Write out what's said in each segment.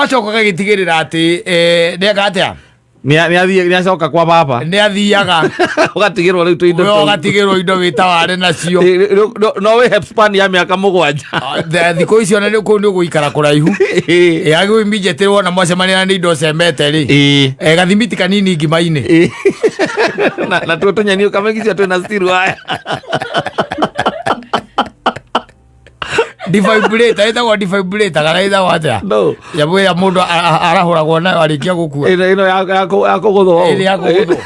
agacoka gagitigirira ati ndega atia ni acoka kwa baba ni athiaga ugatigirwo riu tuindo we ugatigirwo indo witaware nacio no we help span ya miaka 7 thiko icio na riu ni guikara kuraihu agi immediately na mwacemania ni indo cembete ri gathimiti kanini ngimaini na tunyani ukamegicia twina still haya defibrillator etagwo defibrillator kana etagwo atia no yabu ya mundu arahuragwo nayo arikia gukua ino ya kuguthwo ya kuguthwo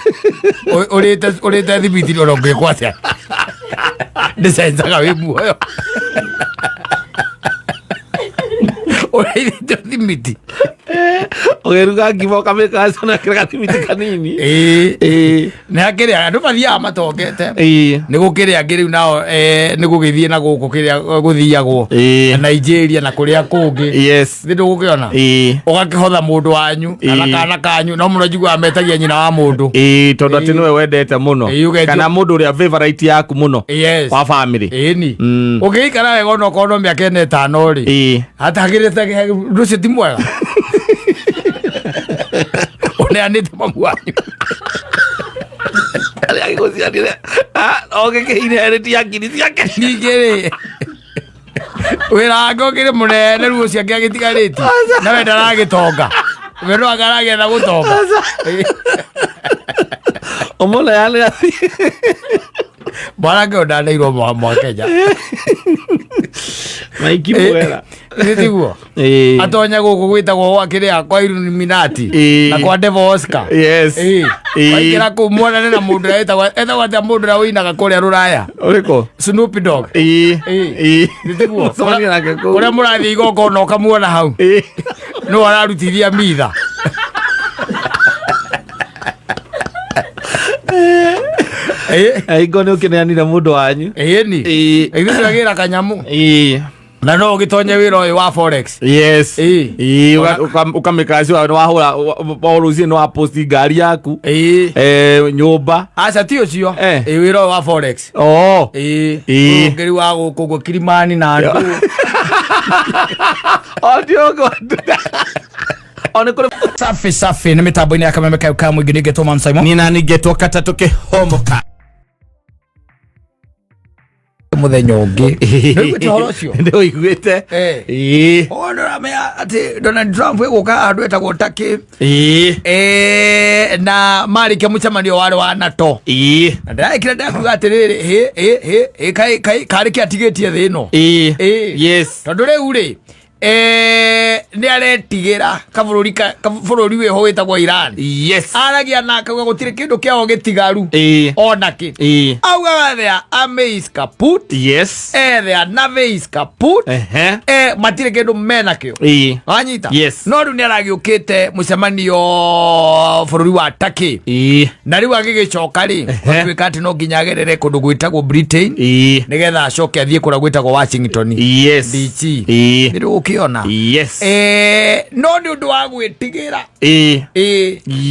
urite thibiti ro ngekwa atia ndicenjaga wi muoyo urite thibiti ogeruga ngimo kameka sana kira thibiti kanini na akiria andu mathia matongete ni gukiria ngiriu nao ni gugithie na guku kiria guthiagwo Nigeria na kuria kungi yes ndu gukiona ugakihotha mundu wanyu kana kana kanyu no muno njigwa metagia nyina wa mundu tondu ati niwe wendete muno kana mundu uria favorite yaku muno wa family ni ugiikara wega no kono miaka 5 ri atagirite rucio ti mwega uneanite mamu wanyu ali agocianire ogekeire hereti ya ngiri ciake ningiri wira ngokire munene ruo ciake agitigariti na we ndaragitonga we no agaragetha gutonga omona yale bwana ngo ndandeirwo mwakeja maiki mwera nitiguo atonya guku gwitagwo wakiria kwa Illuminati na kwa Devil Oscar yes waikira kumwona na mundu etagwo ata mundu ra winaga kuria ruraya uriko Snoop Dogg nitiguo uria murathi igoko no kamuona hau no ararutithia mitha aigo ni ukineanira mundu wanyu ni igithagira kanyamu na no gitonye wira uyu wa forex yes ukamikazi wa hura boruzi no post gari yaku nyumba acha tio cio wira wa forex ngiri wa guku Kilimani na andu audio safi ni mitambo-ini ya Kameme Kauka mwingi nigetwo Man Simon ni na nigetwo Katatu Kihomoka muthenya ungi niguite horo ucio ndio iguite ono ramea ati Donald Trump eguka andu etagwo Turkey na marike mucemanio wari wa NATO na ndaikira ndakuga atiriri kari kiatigitie thi ino yes tondu riu ri ni aretigira kabuluri we ho wetagwo Iran yes aragia na akauga gutire kindu kiao gitigaru onaki auga there army is kaput yes there navy is kaput matire kindu mena kio anyita yes no ru ni aragiukite mucemanio bururi wa Turkey na riu agigicoka ri gwika ati no nginya agerere kundu gwitagwo Britain nigetha acoke athie kura gwitagwo Washington yes DC niru ukiona yes no ni undu wa gwitigira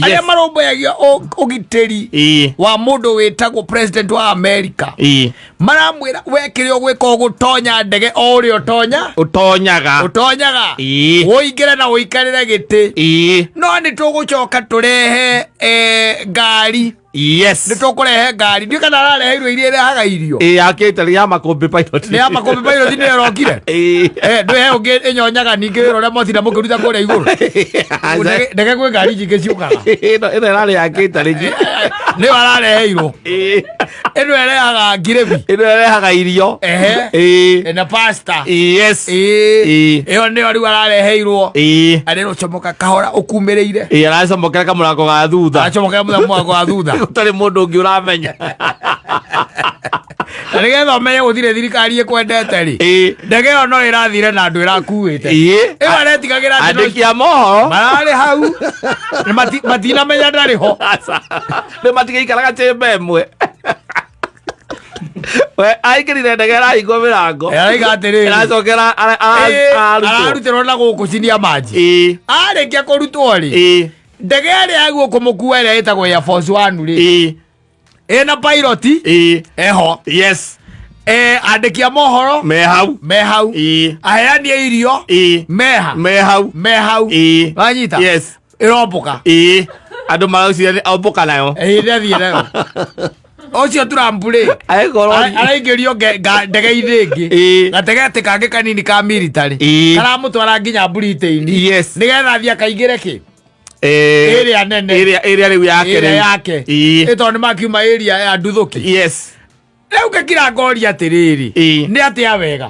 aria maromboyagia ugitiri wa mundu witagwo president wa America maramwira wekire gwika gutonya ndege ori utonyaga uingire na uikarire giti no ni tugucoka turehe ngari yes nitukurehe ngari ndio kana arareheirwo iria irehaga irio akitari ya makombe pilot ni ya makombe pilot ni erokire ndwe ungi inyonyaga ningi wira uria mothira mukiruta kuria iguru ndege gwe ngari jingi ciukaga ino irari akitari ni arareheirwo ino erehaga ngirevi ino erehaga irio na pasta yes iyo ni ari arareheirwo ari rucomoka kahora ukumireire aracomokera kamurango ga thutha acomokera murango ga thutha utari mundu ungi uramenya nigetha umenye guthire thirikari ikwendete ri ndege ĩyo no ĩrathire na andũ ĩrakuĩte ĩyo aretigagĩra andĩki a mohoro mararĩ hau matinamenya ndarĩ ho nĩ matigĩikaraga chemba ĩmwe we aikĩrire ndege ĩrahingwo mĩrango araiga atĩrĩrĩ ĩracokera ararutĩrwo na gũkũ cinia manji arĩkia kũrutwo rĩ ndege ĩrĩa egũkũmũkua ĩrĩa ĩtagwo Air Force One rĩ ena pilot eho yes andĩki a mohoro me hau aheani a irio me hau wanyita ĩrombũka andũ maraucire ombũka nayo ndathiĩ nayo Ocio Trump rĩ araingĩrio ndege-inĩ ĩngĩ gategete kangĩ kanini ka military karamũtwara nginya Britain nĩgetha athiĩ akaingĩre kĩ area nene area rĩu yake ĩtondũ nĩmakiuma area ya nduthũki rĩu gakira ngori atĩrĩrĩ nĩ atĩa wega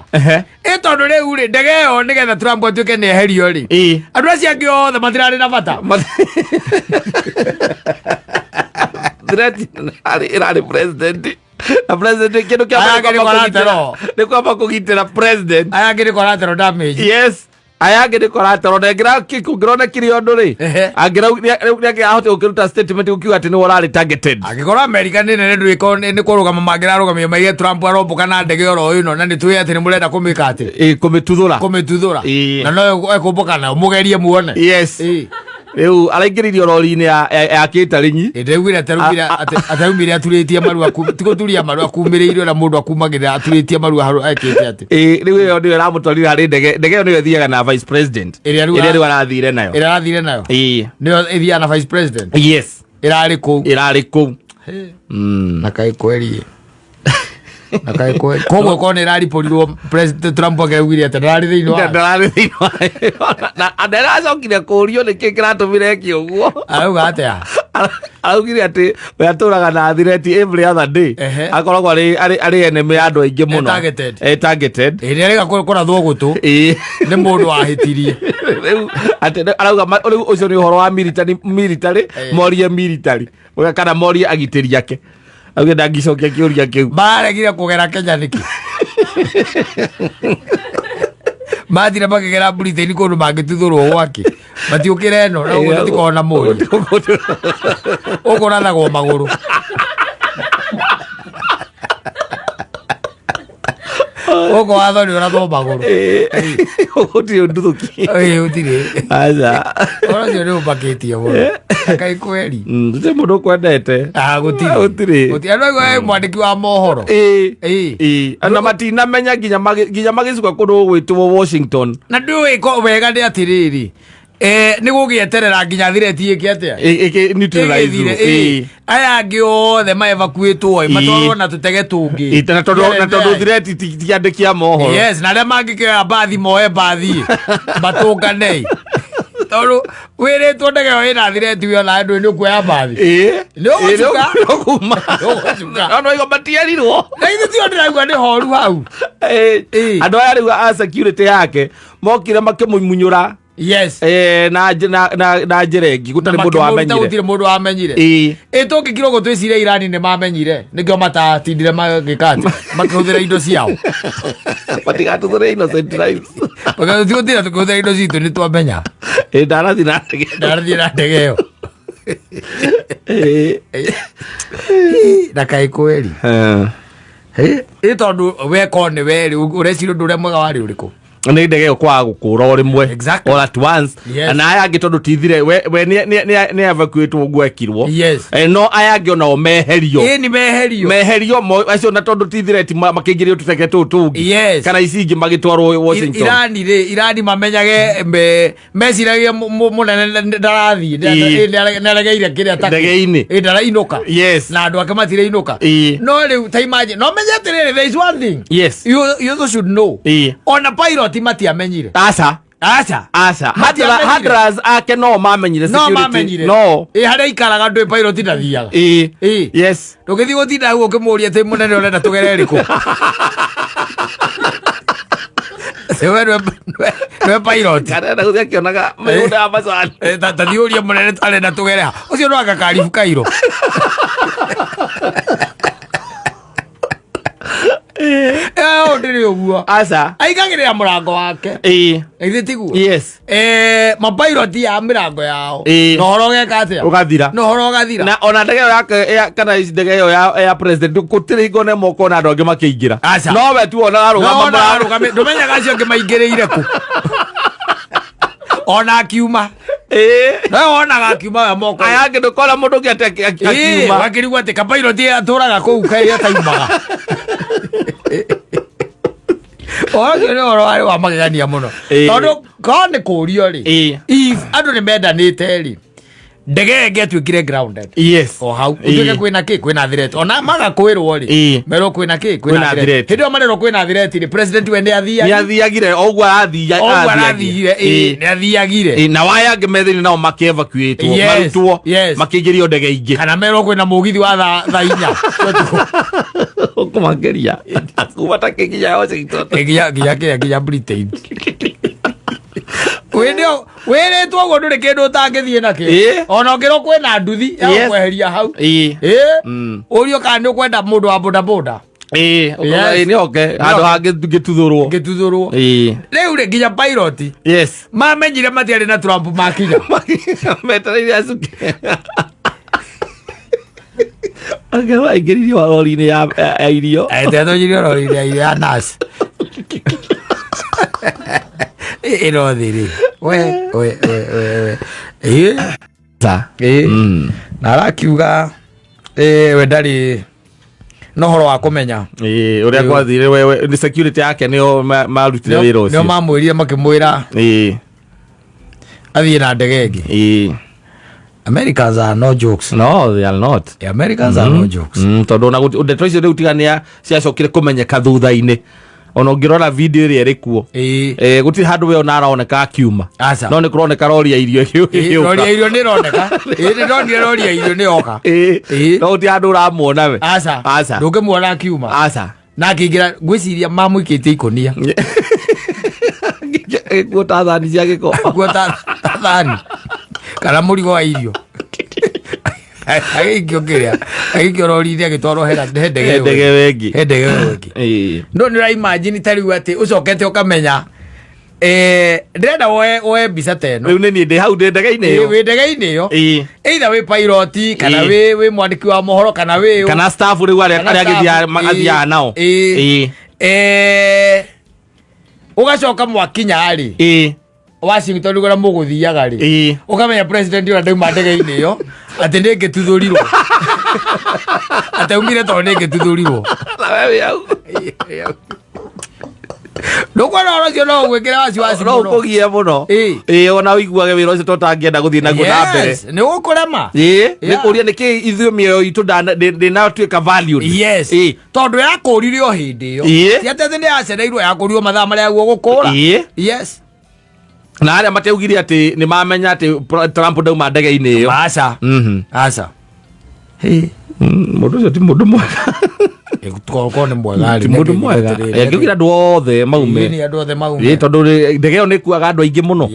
ĩtondũ rĩu rĩ ndege ĩyo nĩgetha Trump atuĩke nĩ eherio rĩ andũ acio angĩ othe matirarĩ na bata irarĩ president na president kĩndũ kĩa kwamba kũgitĩra president aya angĩ nĩ collateral damage aya angĩ nĩ collateral ngĩrona kĩrĩ ũndũ rĩ nĩakĩahota gũkĩruta statement gũkiuga atĩ nĩwe ũrarĩ targeted angĩkorwo Amerika nĩ nene nĩ kũrũgama mangĩrarũgamia maige Trump arombũka na ndege oro ĩno na nĩtũĩ atĩ nĩ mũrenda kũmĩka atĩ kũmĩtuthũra na no ekũmbũka nayo mũgerie muone rĩu araingĩririo rori-inĩ ya kĩtarinyi ndaugire ataumire aturĩtie marua tigũturia marua kumĩrĩirio na mũndũ akumagĩrĩra aturĩtie marua ekĩte atĩ rĩu ĩyo nĩyo ĩramũtwarire harĩ ndege ĩyo nĩyo ĩthiaga na vice president ĩrĩa rĩu arathire nayo nĩyo ĩthiaga na vice president ĩrarĩ kũu na kaĩ kweri koguo korwo nĩ ĩrariporirwo President Trump akaugire atĩ ndararĩ thĩinĩ na ndaracokire kũũrio nĩkĩ kĩratũmire eke ũguo arauga atĩa araugire atĩ we atũraga na thireti every other day akoragwo arĩ enemy ya andũ aingĩ mũno targeted nĩarega kũrathwo gũtũ nĩ mũndũ wahĩtirie rĩu atĩ arauga rĩu ũcio nĩ ũhoro wa military morie military kana morie agitĩri ake auge ndangicokia kĩũria kĩu maregire kũgera Kenya nĩkĩ mathire makĩgera Britain kũndũ mangĩtuthũrwo gwake matiũkĩra ĩno na ũguo tũtikona mũndũ ũkũrathagwo magũrũ Oko watho nĩ ũrathwo magũrũ gũtirĩ nduthũki gũtirĩ aca ũracio nĩ ũmbakĩtie mũno kaĩ kweri gũtirĩ mũndũ ũkwendete gũtirĩ andũ aigua mwandĩki wa mohoro na matinamenya nginya magĩcuka kũndũ gwĩtwo Washington na ndĩũĩ wega nĩ atĩrĩrĩ nĩ gũgĩeterera nginya thireti ĩke atĩa aya angĩ othe maevakuĩtwo matwarwo na tũtege tũngĩ na tondũ thireti ti andĩki a mohoro na arĩa mangĩkĩoya mbathi moe mbathi matũngane tondũ wĩrĩtwo ndege ĩyo ĩna thireti wĩ ona andũ nĩ ũkuoya mbathi nĩũgũcuka no igo matierirwo na ithe tio ndĩraigua nĩ horu hau andũ aya rĩu a security yake mokire makĩmũmunyũra na njĩra ĩngĩ gũtarĩ mũndũ wamenyire tũngĩkirwo gũtwĩciria Irani nĩ mamenyire nĩkĩo matatindire magĩka atĩ makĩhũthĩra indo ciao matigatũthũre innocent lives tigũtira tũkĩhũthĩra indo citũ nĩ twamenya ndarathiĩ na ndege ĩyo na kaĩ kweri tondũ weko nĩ werĩ ũreciria ũndũ ũrĩa mwega warĩ ũrĩkũ nĩ ndege ĩyo kwaga gũkũra rĩmwe all at once na aya angĩ tondũ tithire we nĩ evacuĩtwo gwekirwo no aya angĩ onao meherio meherio acio na tondũ tithire ti makĩingĩrio tũtege tũu tũngĩ kana ici ingĩ magĩtwarwo Washington Irani mamenyage meciragia mũnene ndarathiĩ nĩaregeire kĩrĩa ndege-inĩ ndarainũka na andũ ake matirainũka no rĩu ta imagine no menye atĩrĩrĩ there is one thing you also should know ona pilot matiamenyire aca handlers ake no mamenyire security no harĩa ikaraga ndũĩ pilot ndathiaga ndũgĩthiĩ gũtinda hau ũkĩmũria atĩ mũnene ũrenda tũgere rĩkũ nĩwe pilot arenda gũthiĩ akĩonaga mĩgũnda ya macani tathiũria mũnene arenda tũgere ha ũcio no anga karibu Cairo ndĩrĩ ũguo aca aigagĩrĩra mũrango wake ĩthĩ tiguo mapiloti ya mĩrango yao na ũhoro ũgeka atĩa ũgathira na ona ndege ĩyo yake kana ndege ĩyo ya president gũtirĩ hingo na moko na andũ angĩ makĩingĩra no we tu ona arũgama ndũmenyaga acio angĩ maingĩrĩire kũ ona akiuma no wonaga akiuma we moko aya angĩ ndũkona mũndũ ũngĩ akiuma wakĩrigwo atĩ kapiloti atũraga kũu kaĩ ataumaga Oyo ni oro ari wa magegania muno. Tondu kone kurio ri. If andu ni mendanite ri. Ndege ngetwikire grounded. Yes. O hau. Utuike kwina ki kwina threat. Ona maga kwirwo ri. Mero kwina ki kwina threat. Hindio marero kwina threat ri president wende athia. Ni athiagire ogwa athia. Ogwa athia. Ni athiagire. Na waya ngemethini nao makievacuate. Marutwo. Makiingirio ndege ingi. Kana mero kwina mugithi wa tha 4. Okumageria. Akubata kinya Washington. Kinya Britain. Were tu ogo ndure kindu utangithie nake ona ngiro kwena nduthi ya kweheria hau urio kana ukwenda mundu wa boda boda ni okay andu hangi gituthurwo riu ri nginya pilot mamenyire matiari na Trump makinya metereire acuke agawa ingiririo rori-ini ya irio tetonyire rori-ini ya irio ya nas ino thiri we ta na arakiuga we ndari no horo wa kumenya uria kwathire we ni security yake nio marutire wira ucio nio mamwirire makimwira athie na ndege ingi Americans are no jokes. No, they are not. Americans are no jokes. Tondu na ndeto icio riu tigania ciacokire kumenyeka thutha-ini. Ona ngirora video iri erikuo guti handu we ona araoneka akiuma no ni kuroneka rori ya irio rori ya irio ni roneka ni rori ya irio ni oka no ti handu uramuona we asa ndungimuona akiuma na akigira gwiciria mamuikite ikonia guota thani cia giko guota thani kana murigo wa irio agikio rori-ini agitwarwo ndege wengi no ni ra imagine tariu ati ucokete ukamenya ndirenda woe mbica teno riu ni ndi hau ndege-ini iyo wi ndege-ini iyo either wi pilot kana wi mwandiki wa mohoro kana staff riu aria agithiaga nao ugacoka mwakinya ari Washington ngora muguthiaga ri ukamenya president ura ndauma ndege-ini iyo ati ndingituthurirwo ataumire to ndingituthurirwo na wewe au ndukona orocio no gwikira wasiwasi no kugia muno ona uiguage wira ucio totangienda guthii naguo na mbere ni gukurema ni kuria niki ithuĩ mioyo itu ndinatuika value tondu yakũrire o hindi iyo ciatete ni yacereirwo yakũrirwo mathaa maria guo gukũra na aria mateugire ati ni mamenya ati Trump ndauma ndege-ini iyo aca mundu ucio ti mundu mwega ko ni mwega ti mundu mwega ngiugira andu othe maume tondu ndege iyo ni kuaga andu aingi muno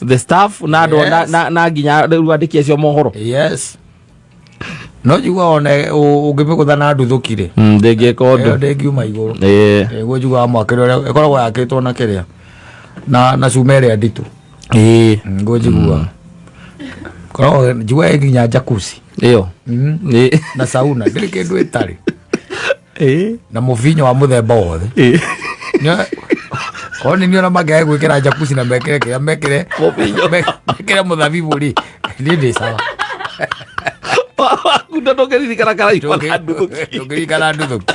the staff na andu na nginya riu andiki acio mohoro no jigua one ungimigutha na nduthukire ndingieka undu ndingiuma iguru guo jigua mwakire uria ikoragwo yakitwo na kiria na cumere nditu guo jigua korwo jigua nginya jacuzzi iyo na sauna ndiri kindu itari na muvinyo wa muthemba wothe koni niona magae gwikira jacuzzi na mekire muthabibu ri ndi sawa wakunda ndogeririkana kana nduthuki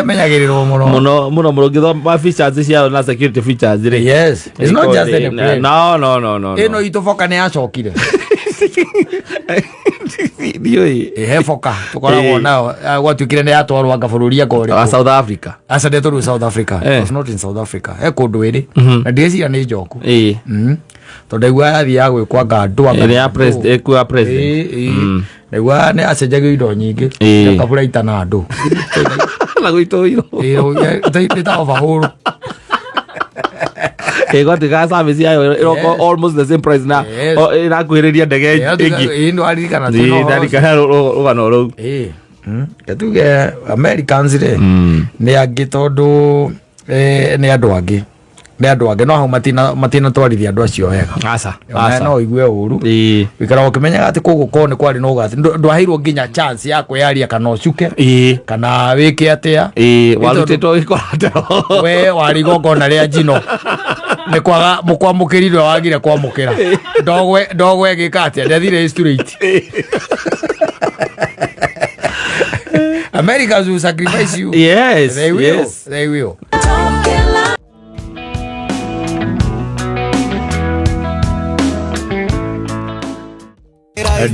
menyagĩrĩrwo muno ngithoma features ciao na security features ri it's not just in a plane no ino itoboka ni yacokire ndioi hefoka tukoragwo nao gwatuikire ni yatwarwo anga bururi akore South Africa asa ndeto South Africa it's not in South Africa kundu iri na ndeciria ni njoku tondu igua yathia gwikwa ngandu ya president igua ni acenjagio indo nyingi kabura itana andu na guitoiro ita overhaul ego tiga service yayo iroko almost the same price na irakuhiriria ndege ingi ndo arikana ugano ru tuge Americans ri ni angi tondu ni andu angi no hau matina twarithia andu acio wega no igue uru wikara ukimenyaga ati kugukorwo ni kwari no ugati ndwaheirwo nginya chance ya kwiaria kana ucuke kana wike atia warutitwo gikoratero we wari gongona ria njino ni kwaga mukwamukirire wagire kwamukira ndogwe gika atia ndathire straight Americans will sacrifice you. Yes. They will. Yes. They will.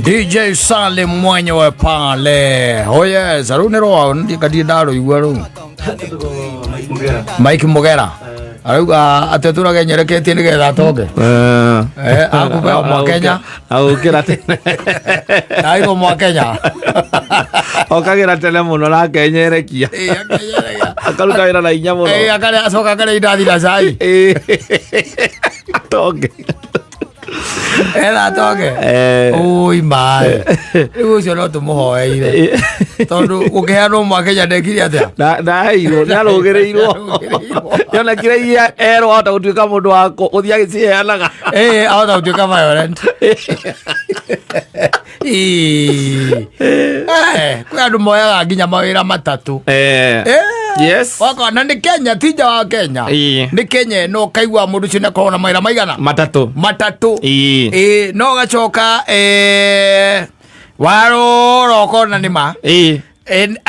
DJ Salim mwenye wa pale. Oh yes, arunero ndi kadidaro yuwaru. Mike Mugera. Aruga atetura genyereketie nigetha toke. Akuba mwa Kenya. Aukira tene. Aigo mwa Kenya. Okagira tele muno na kenyerekia. Akenyerekia. Akaruta wira na inya muno. Akare asoka kare idathi na sai. Toke. Era toke. Oi mai. Ucio no tumuhoeire. Tondu ukiheanwo mwa Kenya ndekire atia. Na iro na rogereirwo. Yona kireia ero ata gutuika mundu wako uthia giciheanaga. Ahota gutuika violent. Kwa andu moyaga nginya mawira matatu. Yes. Wako na ni Kenya tija wa Kenya. Ni Kenya no kaigwa mundu cine korona mawira maigana. Matatu. No gacoka waroro kona nima.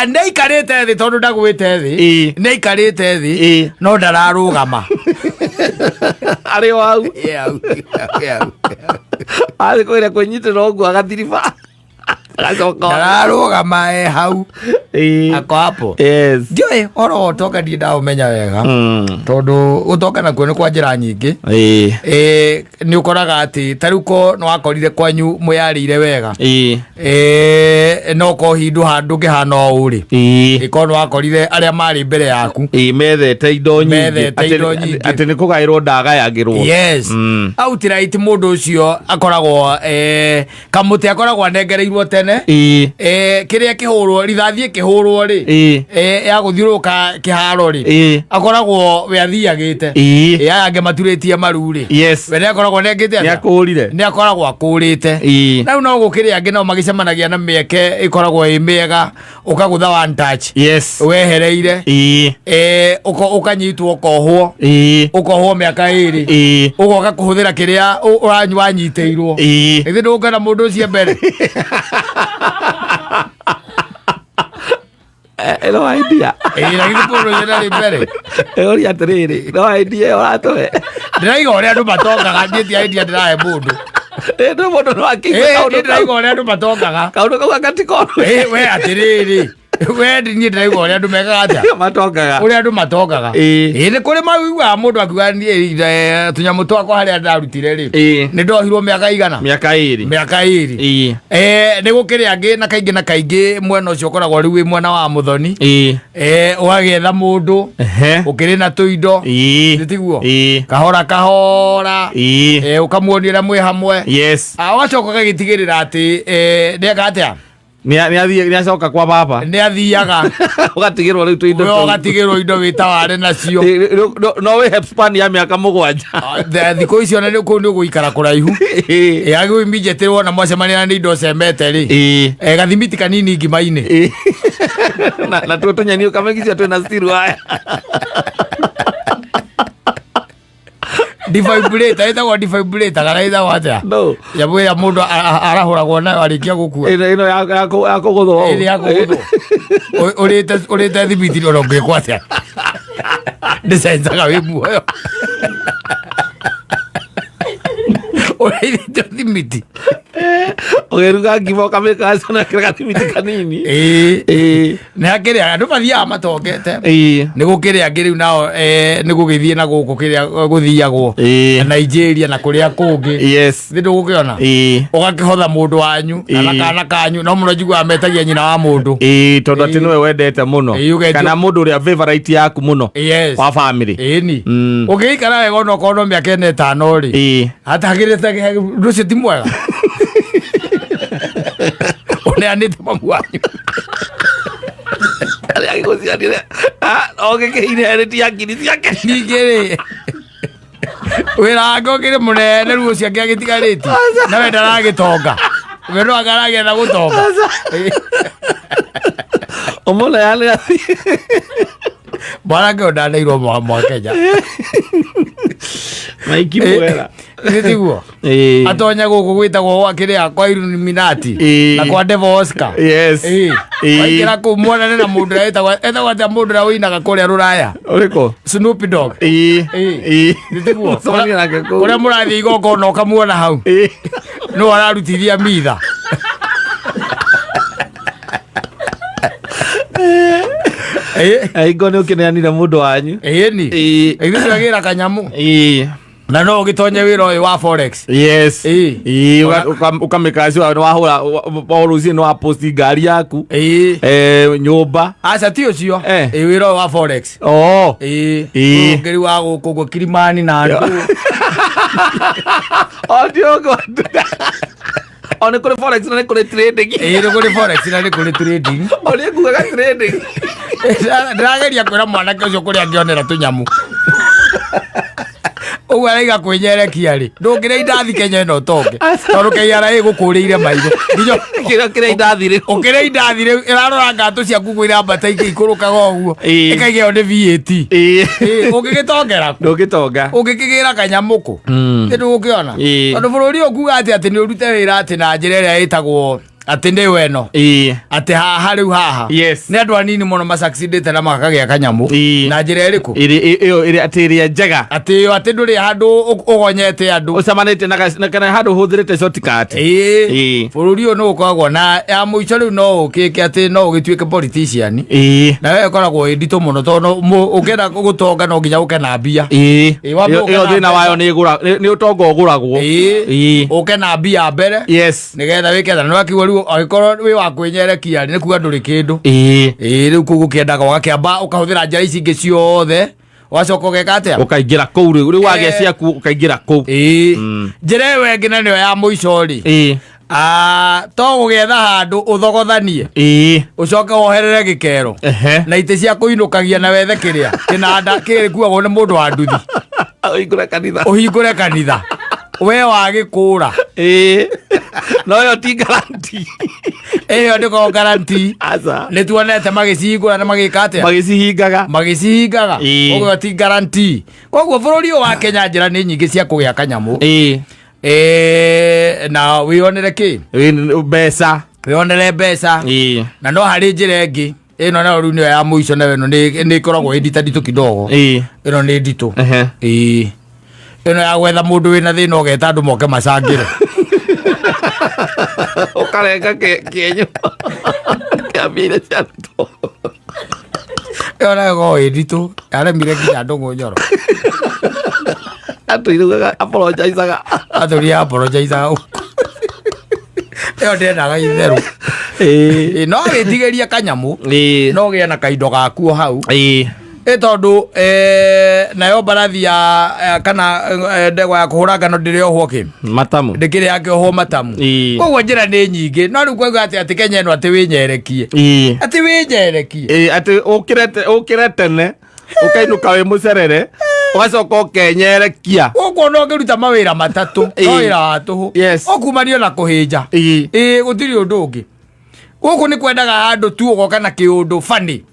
Neikarite thi tondu ndagwite thi. Neikarite thi no ndararugama. Ari wau. Ari koira kunyitira ogu agathiriba. Ndararugama hau. Ako hapo. Yes. Ndiyo oro otoka ndi ndaumenya wega. Tondu utoka na kwene kwa njira nyingi. Ni ukoraga ati taruko no akorire kwanyu muyarire wega. No ko hindu handu ngihana uri. Ikono akorire aria mari mbere yaku. Methete indo nyingi. Ati ni kugairwo ndagayagirwo. Yes. Outright mundu ucio akoragwo kamuti akoragwo nengereirwo tene. Kiria kihurwo rithathie kihurwo ri. Ya guthiruka kiharo ri. Akoragwo we athiagite. Ya ange maturitie maru ri. Yes. We akoragwo nengite atia. Ni akoragwo akurite. Na no gukiria ange no magicemanagia na mieke ikoragwo imiega ukagutha one touch. Yes. Wehereire. Ukanyitwo koho. Ukoho miaka iri. Ugoka kuhuthira kiria uranywa nyiteirwo. Ithi ndungana mundu ucio mbere. No idea. Lakini puro yena libere. Ori atriri. No idea oratoe. Ndaigo ore andu matongaga nditi idea ndirae mundu. Ndo mundu no akigwa kaundu. Ndaigo ore andu matongaga. Kaundu kau gatiko. We atiriri. We ndinyi ndaigo ore andu mekaga atia. Matongaga. Ore andu matongaga. Ni kuri mawigwa mundu akiuga ni tunyamu twako haria ndarutire ri. Ni ndohirwo miaka igana. Miaka iri. Ni gukiri angi na kaingi mwena ucio koragwo riu wi mwena wa muthoni. Ugagetha mundu. Ukiri na tuindo. Nditiguo. Kahora. Ukamuonia mwe hamwe. Yes. Wacoka gagitigirira ati ndeka atia. Ni acoka kwa baba. Ni athiaga. Ugatigirwo riu tuindo. We ugatigirwo indo witaware nacio. No we help span ya miaka mugwanja. Thiko icio na riu ni guikara kuraihu. Agi immediately wona mwacemania na indo cembete ri. Gathimiti kanini ngima-ini. Na tunyani ukamegisia twina still haya. Defibrillator itago defibrillator kana itago atia. No. Yabu ya mundu arahuragwo nayo arikia gukua. Ino ya kuguthwo. Ino ya kuguthwo. Urite thibiti ro ngikwa atia. Ndicenjaga wi muoyo. Urite thibiti. Ogeruga ngimo kameka sana kira thibiti kanini. Ni akiria andu mathia matongete. Ni gukiria ngiriu nao ni gugithie na guku kiria guthiagwo. Nigeria na kuria kungi. Yes. Ndu gukiona. Ugakihotha mundu wanyu na kana kanyu no muno jigwa metagia nyina wa mundu. Tondu ati niwe wendete muno. Kana mundu uria favorite yaku muno. Wa family. Ni. Ugiikara wega no kono miaka 5 ri. Hatagirite rucio ti mwega. Uneanite mamu wanyu. Ogekeire ya ngiri ciake. Ningiri. Wira ngokire munene ruo ciake agitigariti. Na we ndaragitonga. We no agaragetha gutonga. Omona yale. Bwana ngo ndandeirwo mwa Kenya. Maiki mwera. Nitiguo. Atonya guku gwitagwo gwa kiria kwa Illuminati na kwa Devil Oscar. Yes. Waikira kumwona na mundu etagwo ata mundu ra winaga kuria Ruraya. Uriko? Snoop Dogg. Nitiguo. Kuria murathi igoko no kamuona hau. No ararutithia mitha. Aigo ni ukineanira mundu wanyu. Ni. Ithu agira kanyamu. Na no gitonye wira uyu wa forex. Yes. Ukamikazi wa hura Paulo no aposti gari yaku. Nyumba. Aca ti ucio. Wira wa forex. Ngiri wa guku Kilimani na andu. Odiogo. One kule forex na kule trading. Ni kule forex na kule trading. Ole kuga trading. Ndageria kwira mwanake ucio kuria ngionera tunyamu. Uwe araiga kwenyerekia ri ndungire indathi Kenya no tonge tondu KRA gukurire maitho nginya kire indathi ri ukire indathi ri irarora ngatu cia kuguira mbata ikurukaga uguo ikaigeo ni VAT ungigitongera ndugitonga ungikigira kanyamuku ndu ukiona tondu bururi ukuga ati ni urute wira ati na njira iria itagwo ati ndi weno ati haha riu haha ni andu anini muno masaxidite na makagia kanyamu na njira iriku iri ati iri njega ati nduri handu ugonyete andu ucamanite na kana handu huthirite shortcut bururi uyu no ukoragwo na ya muico riu no ukike ati no ugituike politician na wewe koragwo ndito muno tondu ukenda gutonga no nginya ukena mbia iyo thina wayo ni utonga uguragwo ukena mbia mbere nigetha wiketha no akiwa agikoro wi wa kwenyerekia ni kuga nduri kindu riu kugukiendaga ugakiamba ukahuthira njira ici ingi ciothe wacoka ugeka atia ukaingira kuu riu wage ciaku ukaingira kuu njira ĩyo ĩngĩ na nĩyo ya mũico ri to gugetha handu uthogothanie ucoke woherere gikero na ite cia kuinukagia na wethe kiria kinanda kiri kuagwo ni mundu wa nduthi uhingure kanitha we wagikura no yo ti guarantee eyo ndiko guarantee ni tuonete magicihingura na magikatia magicihingaga uguo ti guarantee koguo bururi wa Kenya njira ni nyingi cia kugia kanyamu na wionere ki wionere mbeca na no hari njira ingi ino na riu ni ya muico na weno ni koragwo nditũ kidogo ino ni nditũ ino ya gwetha mundu wina thina ugeta andu moke macangire ukarenga kienyo kiambire ciato ino go nditũ aremire nginya andu ngonyoro atuirugaga apologizaga eo ndendaga itheru no gitigeria kanyamu no gia na kaindo gakuo hau tondu nayo mbarathi ya kana ndegwa ya kuhura ngano ndiriohwo ki matamu ndikire yake oho matamu koguo njira ni nyingi no riu kwauga ati Kenya ino ati winyerekie ati ukire tene ukainuka wi mucerere ugacoka ukenyerekia uguo no ngiruta mawira matatu no wira wa tuhu okumanio na kuhinja gutiri undu ungi guku ni kwendaga handu tu ugoka na kiundu fani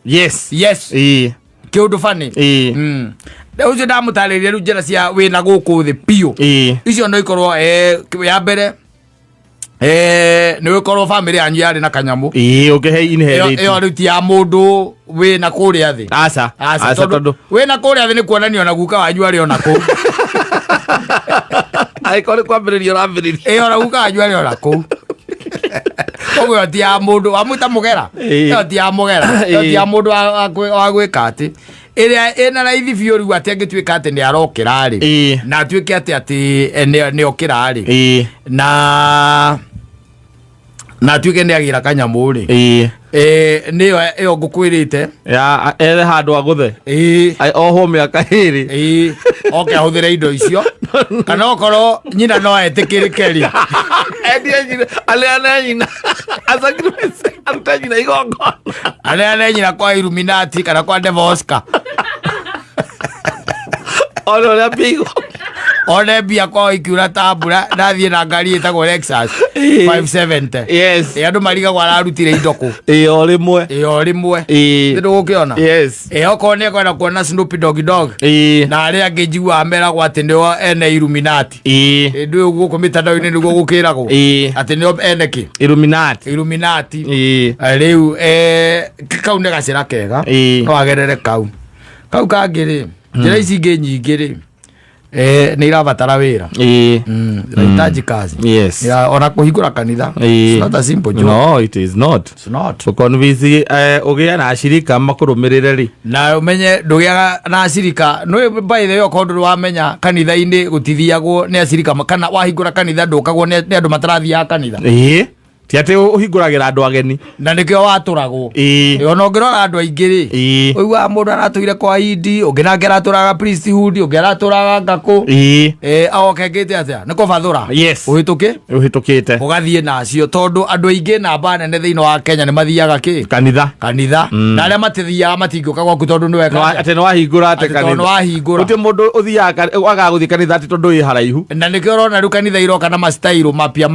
kiundu fani ucio ndamutariria riu njira cia wina guku thi piu icio no ikorwo ya mbere ni wikorwo family yanyu yari na kanyamu ukihe inherit iyo riu ti ya mundu wina kuria thi aca tondu wina kuria thi ni kuonanio na guka wanyu ari ona ku aikore kwambiririo rambiririo iyo na guka wanyu ari ona ku koguo ti ya mundu amwita mugera iyo ti ya mugera iyo ti ya mundu wa gwika ati iria ina raithi biu riu ati angituika ati ni arokira ri na atuike ati ni okira ri na tuike ni agira kanyamu ri niyo iyo ngukwirite ya ere handu aguthe oho miaka hiri oke ahuthire indo icio kana okorwo nyina no etikirikeri ale nyina asacrifice aruta nyina igongona ale nyina kwa Illuminati kana kwa Devil Oscar ole bigo one mbia kwa ikiura tambura nathie na ngari itagwo Lexus 570 yes andu mariga gwararutire indo ku o rimwe ndu gukiona yes okone kwenda kuona Snoop Dogg na aria angijigua amera gwa ati ndio ene Illuminati ndu uguo kumitandao-ini niguo gukiragwo ati ndio ene ki Illuminati riu kau ne gacira kega no agerere kau kangiri njira ici ingi nyingi ri ni irabatara wira inahitaji kazi yes ona kuhingura kanitha it's not a simple job. No, it is not. It's not. So convince ugia na ashirika makurumirire ri na umenye ndugia na ashirika no by the way okondu wamenya kanitha-ini gutithiagwo ni ashirika kana wahingura kanitha ndukagwo ni andu matarathia kanitha ti ati uhinguragira andu ageni na nikio waturagwo ona ungirora andu aingi ri uigua mundu aratuire kwa idi ungina ngeraturaga priesthood ungeraturaga ngaku aokengete atia niko bathura uhitukite ugathie nacio tondu andu aingi namba nene thiini wa Kenya ni mathiaga ki kanitha na aria matithiaga matingioka gwaku tondu ni weka ati no wahingura ati kanitha uti mundu uthiaga agaguthi kanitha ati tondu wi haraihu na nikio rona ru kanitha iroka na mastairo mapia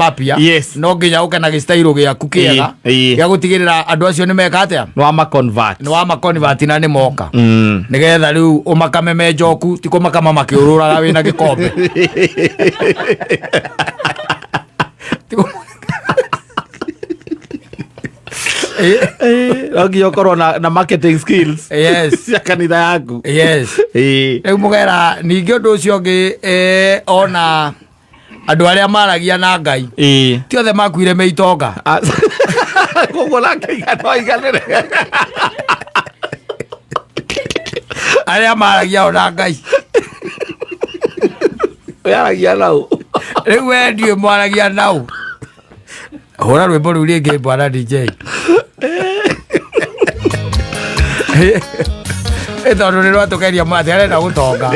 no nginya ukena stairo giaku kiega ya gutigirira andu acio ni meka atia no ama convert na ni moka nigetha riu umakame menjoku tiko makama makiururaga wina gikombe ogi okorwo na marketing skills yes ya kanitha yaku riu mugera ningi undu ucio ngi ona andu aria maragia na Ngai ti othe makuire meitonga koguo nake iganire aria maragia na Ngai yaragia nau riu endio mwaragia nau hora rwimbo riu ringi bwana DJ tondu ni rwatukeria mati arenda gutonga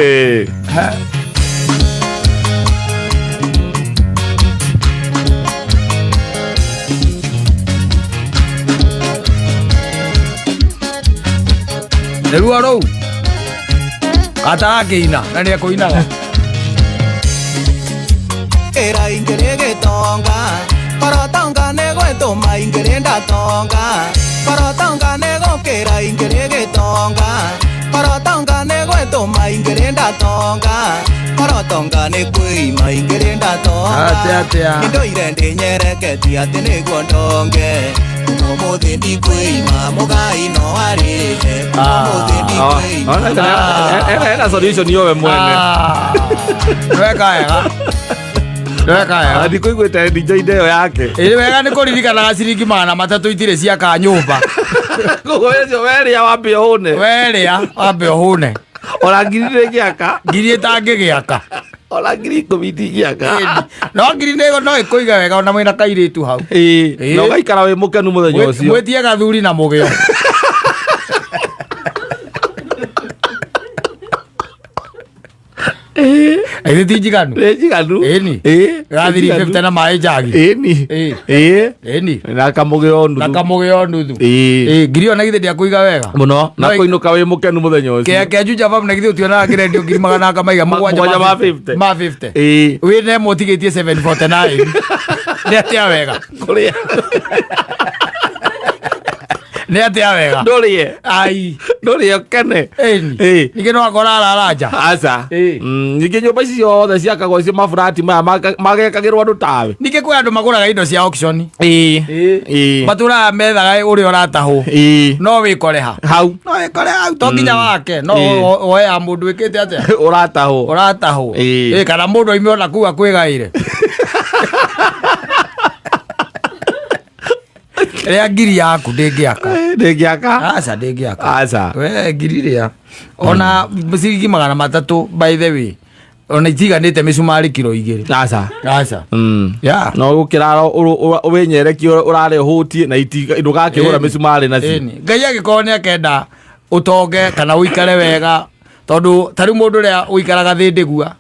Neruo rou katarakina na ni ekuinaga era ingere tonga korotonga nego etoma ingere ndatonga korotonga nego kera ingere tonga korotonga nego etoma ingere ndatonga korotonga ne kuima ingere ndatonga ndo irende nyereketi ati nego ndonge umuthi ndi kuima mugai no arite umuthi ndi kuima ena solution yowe mwene weka adi kuiguite DJ ndeo yake iri wega ni kuririkanaga ciringi 300 itire ciaka nyumba koguo ecio weria wambe ohune ona ngiri giaka ngiri itangigiaka ona ngiri 10 giaka no ngiri nego no ikuiga wega ona mwina kairitu hau no gaikara we mukenu muthenya ucio mwetie gathuri na mugio Edi tijiganu. Eni. Gathiri 50 na mai jagi. Eni. Nakamuge nuthu. Ngiri ona githe ndia kuiga wega. Muno na kuinuka we mukenu muthenya ucio. Ke juja bam na githe utiona girendio ngiri magana kamaiga mugwanja ma 50. We ne motigetie 749. Ndia wega. Kuria. Ne atia wega ndorie ai ndorie kene nige no akora araja aza nige nyumba icio othe ciakagwo cio mafurati maya magekagirwo andu tawe nige kwe andu maguraga indo cia auction matura methaga uri oratahu no wikore ha hau to nginya wake no oe a mundu wikite atia oratahu kana mundu ime ona kuga kwigaire ria ngiri yaku ndingiaka aca we ngiri ria ona ciringi 300 by the way ona itiganite misumari kilo 2 aca ya no gukira uwenyerekio urare hutie na ndugakihura misumari nacio Ngai agikorwo ni akenda utonge kana uikare wega tondu tari mundu ria uikaraga thindigua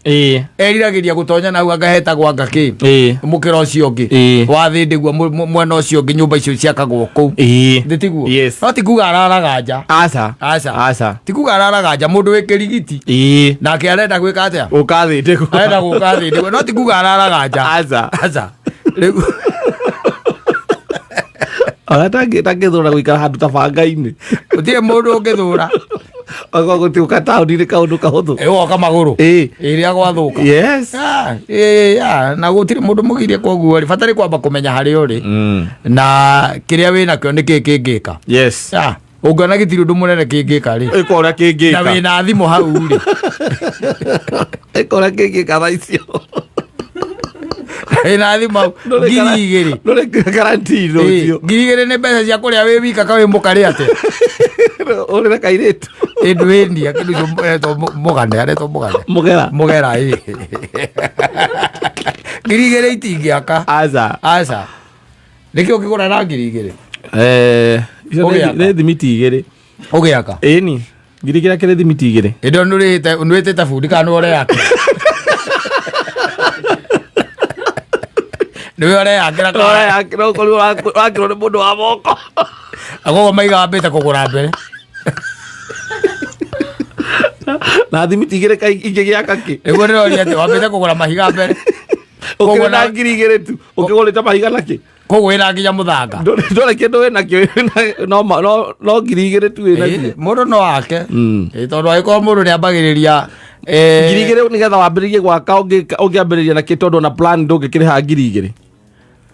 eriragiria gutonya na agaheta gwa ngaki mukira ucio ngi wa thindigua mwena ucio ngi nyumba icio ciakagwo kuu nditiguo no tikuga araraga nja aca tikuga araraga nja mundu wi kirigiti nake arenda gwika atia ukathindigua arenda guka thindigua no tikuga araraga nja aca riu Ora tangithura guikara handu tabanga-ini utire mundu ungithura ogo gutiuka tauni-ini kaundu kahuthu woka maguru iria gwathuka na gutire mundu mugirie koguo ri batari kwamba kumenya hari uri na kiria wina kio niki kingika ungana gitiri undu munene kingika ri ikora kingika na wina thimu hau ri ikora kingika thaicio ina thima ngiri igiri ndore guarantee rucio ngiri igiri ni mbeca cia kuria wi wika kawe mukari ate uri na kairitu edwendia kindu to mugane are to mugera ngiri igiri itingiaka aca nikio ukigura na ngiri igiri ne thimiti igiri ugiaka ni ngiri igiri kire thimiti igiri indo nurite tafundi kana ore yake niwe ore yakira kuri wakiro ni mundu wa moko agogo maiga mbete kugura mbere na thimiti igire kai ingigiaka ki ego rero ati wambete kugura mahiga mbere koguo na ngiri igiri tu ukigurita mahiga naki koguo ina nginya muthanga ndore kindu wina kio no ngiri igiri tu wina kio mundu no wake tondu aiko mundu ni ambagiriria ngiri igiri nigetha wambiririe gwaka ungiambiriria na kitondu na plan ndungikiriha ngiri igiri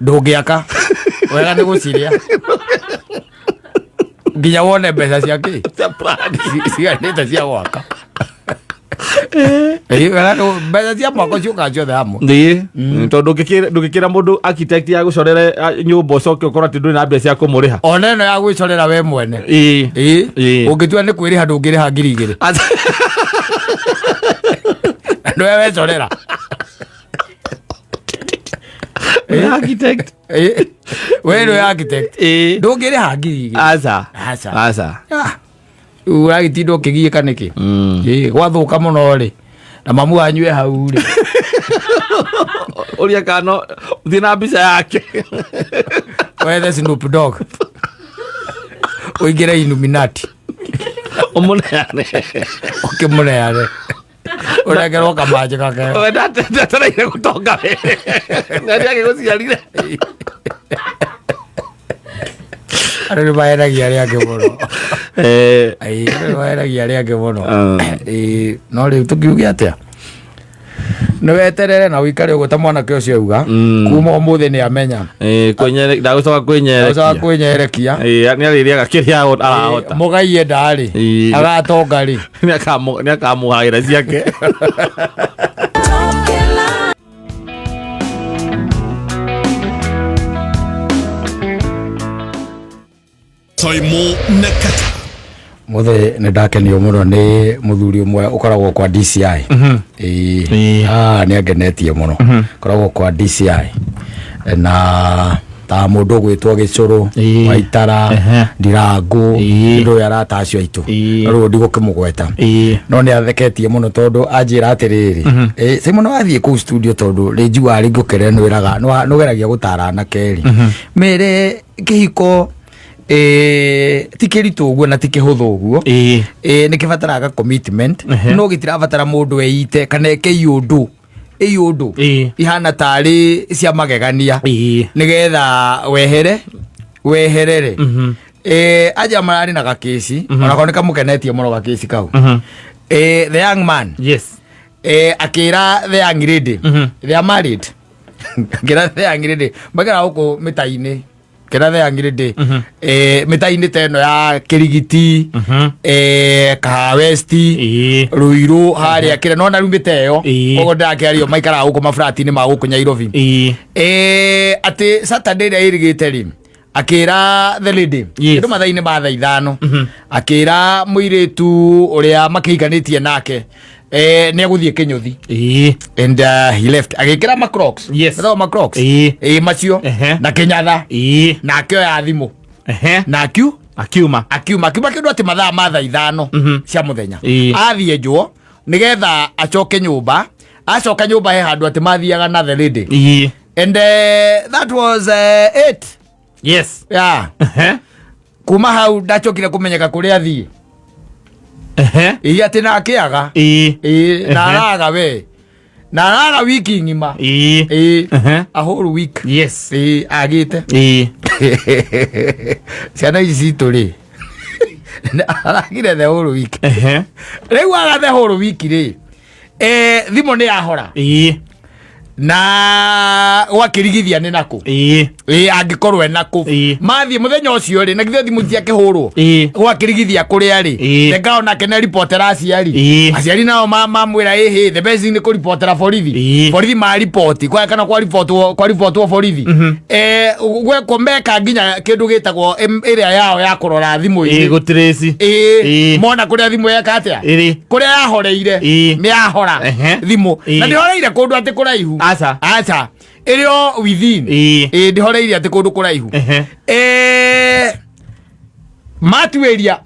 ndungiaka wega ni guciria nginya wone mbeca ciake ciganite cia gwaka mbeca cia mwako ciuka ciothe hamwe tondu ndungikira mundu architect ya gucorere nyumba ucoke ukora ti nduri na mbeca cia kumuriha ona ino ya gwicorera we mwene ungitua ni kwiriha ndungiriha ngiri igiri ndoya wecorera architect we no architect ndungiriha ngiri igiri aca uragitinda ukigiika niki gwathuka muno ri na mamu anyue hau ri uria kano uthi na mbica yake wethe Snoop Dogg uingire Illuminati umuneane ukimuneane uregerwo kamanje kake ndatereire gutonga we nari agiguciarire ari baeragia ria ke muno ai baeragia ria ke muno no ri tukiuge atia no weterere na wikare uguta mwana ke ucio uga kuma umuthi ni amenya kwenyere ndagucoka kwenyerekia ni ariria gakiria arahota mugaie ndari agatonga ri ni akamuhaira ciake Toimo Nakata muthe ni ndakenio muno ni muthuri umwe ukoragwo kwa DCI ni agenetie muno ukoragwo kwa DCI na ta mundu gwitwo Gicuru Waitara Ndirangu ndu yaratacio itu ru ndigukimugweta no ni atheketie muno tondu anjira atiriri Simon athie ku studio tondu rinjua ari ngukere nwiraga no geragia gutara na keri mere kihiko tikiritu uguo na tikihuthu uguo nikibataraga commitment no gitirabatara mundu eite kana keiundu ihana tari cia magegania nigetha weherere aja marari na gakesi ona koneka mukenetie muno gakesi kau the young man akira the young lady they are married akira the young lady bagara huko mitaini kira the young lady mitaini teno ya Kirigiti Kahawesti Ruiru hari akira nona rumite yo ogo ndakiario maikara huko mafrati ni maguko Nyairobi ati Saturday ya irigite ri akira the lady ndo mathaini ma thaa ithano akira muiritu uria makiikanitie nake ni aguthie Kinyuthi and he left agikira macrocs no macrocs macio na Kenyatha na kio ya thimu na kiu akiuma kindu ati mathaa 5 cia muthenya athie njuo nigetha acoke nyumba acoka nyumba he handu ati mathiaga na the lady and that was 8 yes yeah kuma hau ndacokire kumenyeka kuria athie ati na akiaga na araga we na araga wiki ngima a whole week yes agite ciana ici turi aragire the whole week riu aga the whole week ri thimo ni ahora na wakirigithia ni naku angikorwo enaku mathie muthenya ucio ri na githe thimu ciake hurwo wakirigithia kuria ri ngao nake ne reportera aciari nao mamwira the best ni ku reportera borithi ma report kwa kana kwa report borithi gwe komeka nginya kindu gitagwo area yao ya kurora thimu gutrace mona kuria thimu yake atia kuria yahoreire ni ahora thimu na ndihoreire kundu ati kuraihu acha irio within ndihoreire ati kundu kuraihu matueria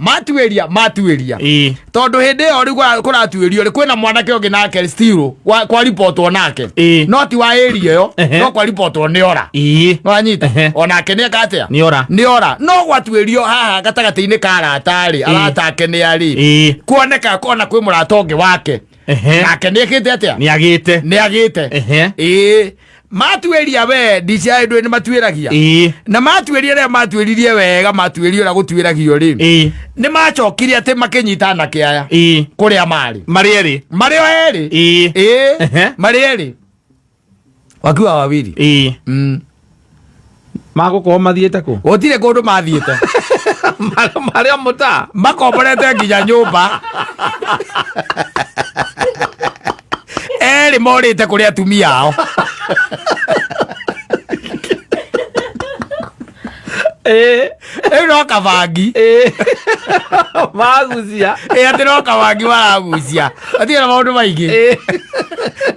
tondu hindi yo ri kuratuerio ri kwina mwanake ongi nake still kwa report onake not wa area yo no kwa report oniora no anyita onake ni akatia niora no gwatuerio haha gatagati-ini ka arata ake ni ari kuoneka kona kwi muratongi wake nake ni ekite atia ni agite matueria we ndicia ndu ni matueragia na matueria ria matueririe wega matuerio na gutueragio ri ni macokirie ati makinyitana kiaya kuria mari eri wakiwa wawiri magukorwo mathiete ku gutire kundu mathiete maria muta makomborete nginya nyumba eri morite kuria atumia ao no kabangi magucia ati no kabangi maragucia atia na maundu maingi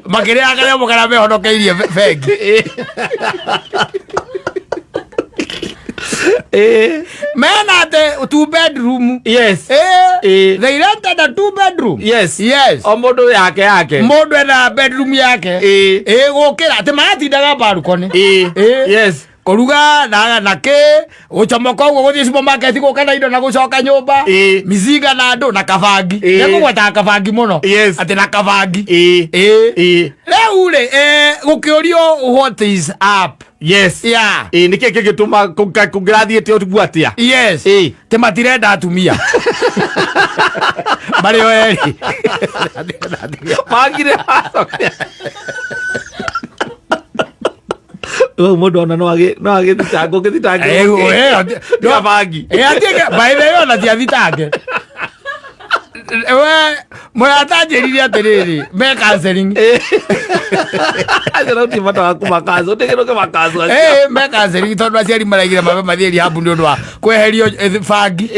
makiria akaria mukara mehonokeirie bengi mena ate 2 bedroom yes they rented a 2 bedroom yes o mundu yake mundu ena bedroom yake gukira ati matindaga balcony yes kuruga na ke uchomoka ugo guthie supermarket guka na indo na gucoka nyumba miziga na andu na kabangi niko gwata kabangi muno ati na kabangi leu ri gukiurio what is up yes yeah niki gituma kugrathiete utugu atia yes te matirenda atumia Mario eri magire mundu ona no agithitango githitange kabangi atige by the way na thiathitange we muratanjiririe atiriri me counseling azero timata wa kumakazo tegero ke makazo me counseling tondu aciari maraigire mabe mathiri habu ni undu wa kweherio bangi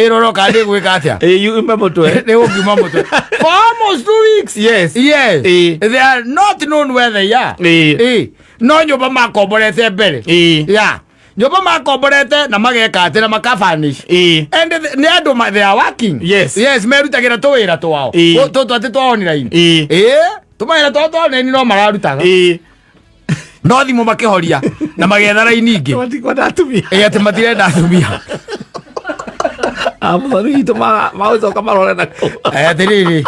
roro kandi gwika atia yume mutwe ni ukiuma mutwe for almost 2 weeks yes they are not known where they are no nyumba makomborete mbere yeah nyumba makomborete na mageka ati na makafanish and ni andu they are working yes merutagira tuwira twao tu ati twao ni raini tumaira twao ni no mararutaga no thimu makihoria na magetha raini ingi matikwenda atumia ati matirenda atumia amthoni itu maucoka marore nako atiriri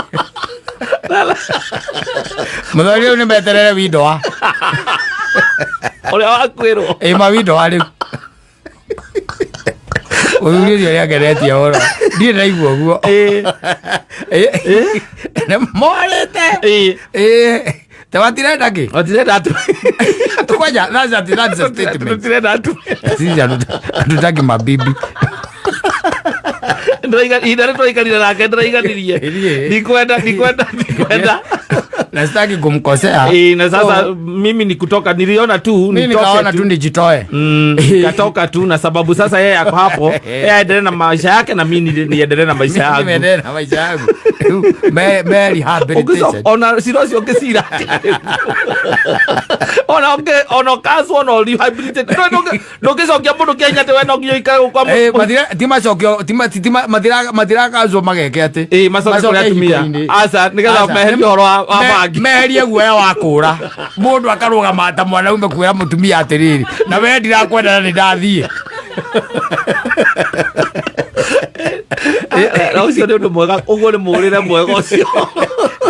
muthori ni meterere window oria wakwirwo mawindo ari uyuririo ria geretia ora ndi raigua guo morete tawatirenda ki otirenda tu tukwaja that's a statement otirenda tu sisi atutaki mabibi ndoiganire nake ndoiganirie nikwenda na sitaki kumkosea na sasa mimi ni kutoka niliona tu nikaona tu nijitoe katoka tu na sababu sasa yeye ako hapo yeye aendelee na maisha yake na mimi niendelee na maisha yangu niendelee na maisha yangu Mary rehabilitation ona sirosi okesira ona ono kaso no rehabilitate no kicokia mundu Kenya te we no nginya ikare kwa mathira ti macokio ti mathira kazo mageke ati macokio ya tumia asa nigetha meherie horo wa bangi meherie guoya wa kura mundu akarugama ta mwana ume kuira mutumia atiriri na we ndirakwenda ni ndathie ucio nä å ndå mwega å guo nä må rä re mwega å cio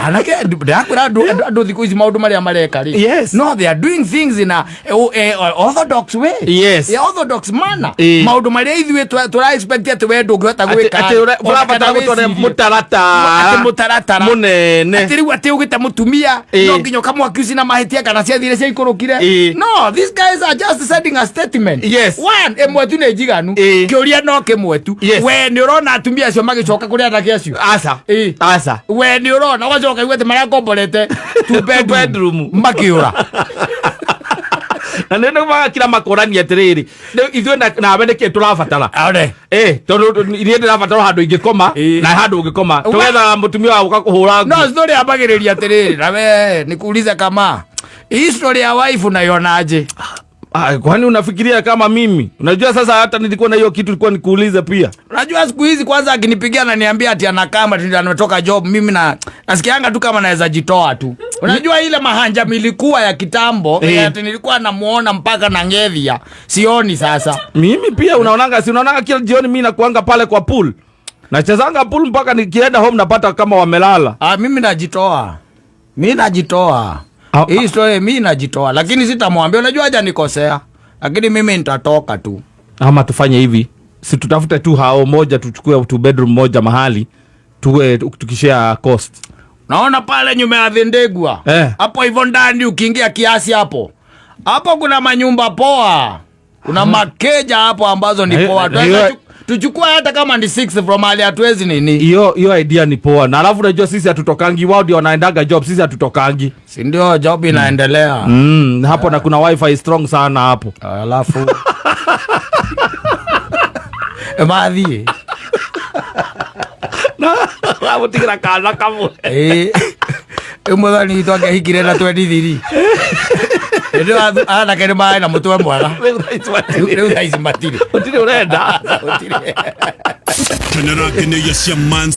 anake ndakwä andå thikå ici maå ndå marä a mareka rä no they are doing things in a orthodox way orthodox manner maå ndå marä a ithuä tå ra expect atä we ndå ngä hota gwä kabatara gå tware må taratara må nene atä rä u atä å gä te må tumia no nginya kamwaki uci na mahä tia kana ciathire cia ikå rå kire no these guys are just sending a statement one ĩmwe tu nä njiganu kä å ria no kä mwe tu we nä å rona atumia acio magä coka kå rä anake acio aca we nä å rona ũgacoka igwete marĩa komborete two bedroom makä å ra na nä nä magakira makårania atä rä rä ithuä nawe nä kä tå rabatara tondå irie ndä rabatara handå ingä koma na handå å ngä koma tå getha må tumia wa gå ka kå hå ra no story ambagä rä ria atä rä rä nawe nä kuuliza kama hii story ya wife naionaje? Kwani unafikiria kama mimi? Unajua sasa hata nilikuwa na hiyo kitu nilikuwa nikuulize pia. Unajua siku hizi kwanza akinipigia na niambia ati anakama ati anatoka job, mimi nasikianga tu kama naweza jitoa tu. Unajua ile mahanja milikuwa ya kitambo, ati nilikuwa namuona mpaka na ngevia. Sioni sasa. Mimi pia unaonanga kila jioni mimi nakuanga pale kwa pool. Nachezanga pool mpaka nikienda home napata kama wamelala. Mimi najitoa. Hii story mimi najitoa, lakini sitamwambia, unajua haja nikosea. Lakini mimi nitatoka tu. Ama tufanye hivi. Si tutafute tu hao moja tuchukue two bedroom moja mahali. Tuwe tukishare cost. Naona pale nyuma ya Vendegwa. Hapo hivyo ndani ukiingia kiasi hapo. Hapo kuna manyumba poa. Kuna makeja hapo ambazo ni poa. Tuchukua hata kama ni 6 from ali hatuwezi nini. Hiyo idea ni poa. Na alafu unajua sisi hatutokangi, wao ndio wanaendaga job, sisi hatutokangi. Si ndio job inaendelea. Hapo na kuna wifi strong sana hapo. Alafu Maadhi. Na hapo tigira kana kamo. Mwana ni toka hikire na 23. Ndio ana kene mai na mtu mwega. Leo thaici matire. Utire urenda. Tenera kene yesia man.